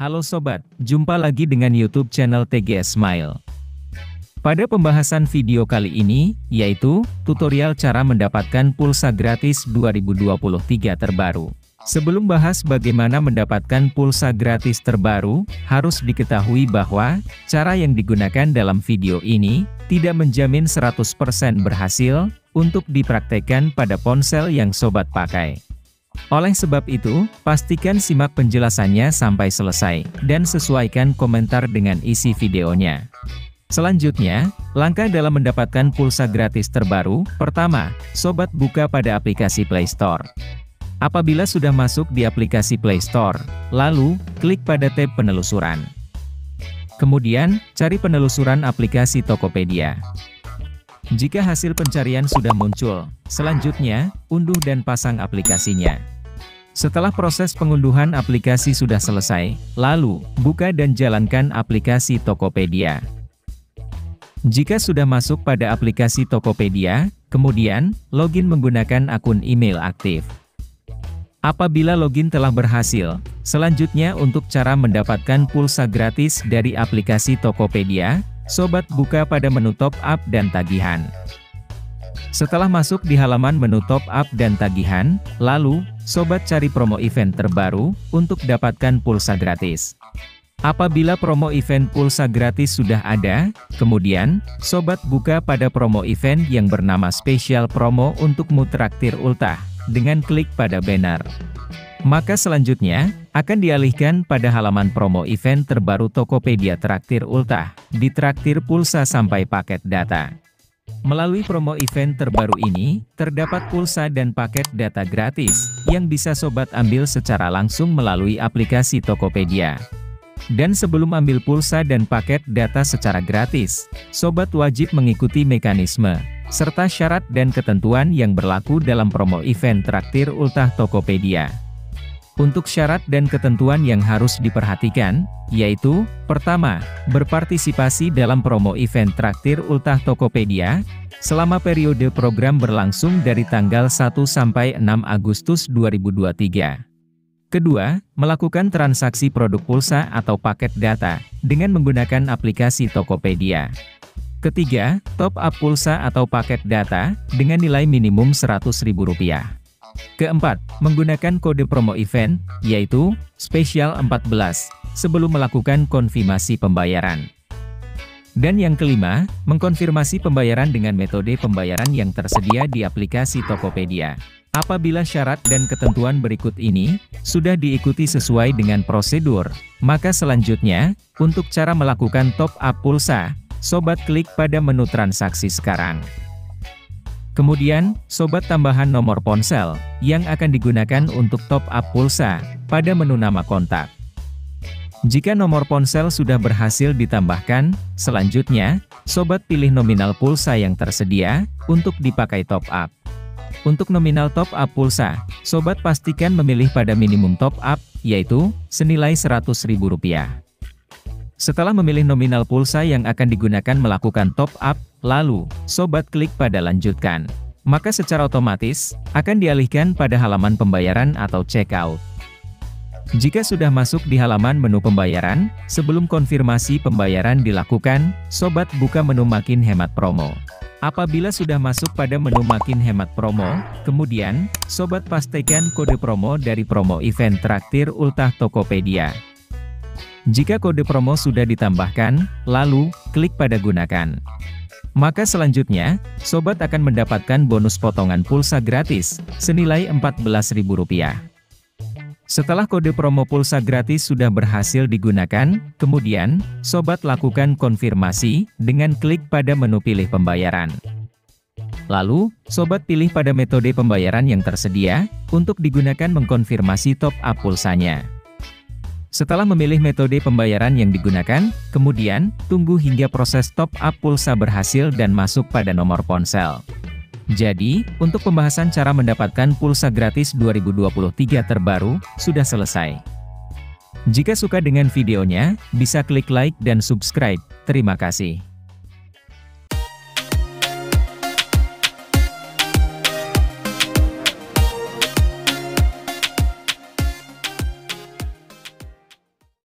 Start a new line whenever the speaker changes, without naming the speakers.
Halo sobat, jumpa lagi dengan YouTube channel TGS Smile. Pada pembahasan video kali ini, yaitu tutorial cara mendapatkan pulsa gratis 2023 terbaru. Sebelum bahas bagaimana mendapatkan pulsa gratis terbaru, harus diketahui bahwa cara yang digunakan dalam video ini tidak menjamin 100% berhasil untuk dipraktekkan pada ponsel yang sobat pakai. Oleh sebab itu, pastikan simak penjelasannya sampai selesai, dan sesuaikan komentar dengan isi videonya. Selanjutnya, langkah dalam mendapatkan pulsa gratis terbaru. Pertama, sobat buka pada aplikasi Play Store. Apabila sudah masuk di aplikasi Play Store, lalu, klik pada tab penelusuran. Kemudian, cari penelusuran aplikasi Tokopedia. Jika hasil pencarian sudah muncul, selanjutnya, unduh dan pasang aplikasinya. Setelah proses pengunduhan aplikasi sudah selesai, lalu, buka dan jalankan aplikasi Tokopedia. Jika sudah masuk pada aplikasi Tokopedia, kemudian, login menggunakan akun email aktif. Apabila login telah berhasil, selanjutnya untuk cara mendapatkan pulsa gratis dari aplikasi Tokopedia, sobat buka pada menu top up dan tagihan. Setelah masuk di halaman menu top up dan tagihan, lalu, sobat cari promo event terbaru untuk dapatkan pulsa gratis. Apabila promo event pulsa gratis sudah ada, kemudian, sobat buka pada promo event yang bernama spesial promo untukmu traktir ultah, dengan klik pada banner. Maka selanjutnya, akan dialihkan pada halaman promo event terbaru Tokopedia Traktir Ultah, di traktir pulsa sampai paket data. Melalui promo event terbaru ini, terdapat pulsa dan paket data gratis, yang bisa sobat ambil secara langsung melalui aplikasi Tokopedia. Dan sebelum ambil pulsa dan paket data secara gratis, sobat wajib mengikuti mekanisme, serta syarat dan ketentuan yang berlaku dalam promo event Traktir Ultah Tokopedia. Untuk syarat dan ketentuan yang harus diperhatikan, yaitu, pertama, berpartisipasi dalam promo event Traktir Ultah Tokopedia, selama periode program berlangsung dari tanggal 1 sampai 6 Agustus 2023. Kedua, melakukan transaksi produk pulsa atau paket data, dengan menggunakan aplikasi Tokopedia. Ketiga, top up pulsa atau paket data, dengan nilai minimum Rp100.000. Keempat, menggunakan kode promo event, yaitu, spesial 14, sebelum melakukan konfirmasi pembayaran. Dan yang kelima, mengkonfirmasi pembayaran dengan metode pembayaran yang tersedia di aplikasi Tokopedia. Apabila syarat dan ketentuan berikut ini, sudah diikuti sesuai dengan prosedur, maka selanjutnya, untuk cara melakukan top up pulsa, sobat klik pada menu transaksi sekarang. Kemudian, sobat tambahan nomor ponsel, yang akan digunakan untuk top up pulsa, pada menu nama kontak. Jika nomor ponsel sudah berhasil ditambahkan, selanjutnya, sobat pilih nominal pulsa yang tersedia, untuk dipakai top up. Untuk nominal top up pulsa, sobat pastikan memilih pada minimum top up, yaitu, senilai Rp100.000. Setelah memilih nominal pulsa yang akan digunakan melakukan top up, lalu, sobat klik pada lanjutkan. Maka secara otomatis, akan dialihkan pada halaman pembayaran atau checkout. Jika sudah masuk di halaman menu pembayaran, sebelum konfirmasi pembayaran dilakukan, sobat buka menu makin hemat promo. Apabila sudah masuk pada menu makin hemat promo, kemudian, sobat pastikan kode promo dari promo event Traktir Ultah Tokopedia. Jika kode promo sudah ditambahkan, lalu, klik pada gunakan. Maka selanjutnya, sobat akan mendapatkan bonus potongan pulsa gratis, senilai Rp14.000. Setelah kode promo pulsa gratis sudah berhasil digunakan, kemudian, sobat lakukan konfirmasi, dengan klik pada menu pilih pembayaran. Lalu, sobat pilih pada metode pembayaran yang tersedia, untuk digunakan mengkonfirmasi top up pulsanya. Setelah memilih metode pembayaran yang digunakan, kemudian, tunggu hingga proses top up pulsa berhasil dan masuk pada nomor ponsel. Jadi, untuk pembahasan cara mendapatkan pulsa gratis 2023 terbaru, sudah selesai. Jika suka dengan videonya, bisa klik like dan subscribe. Terima kasih.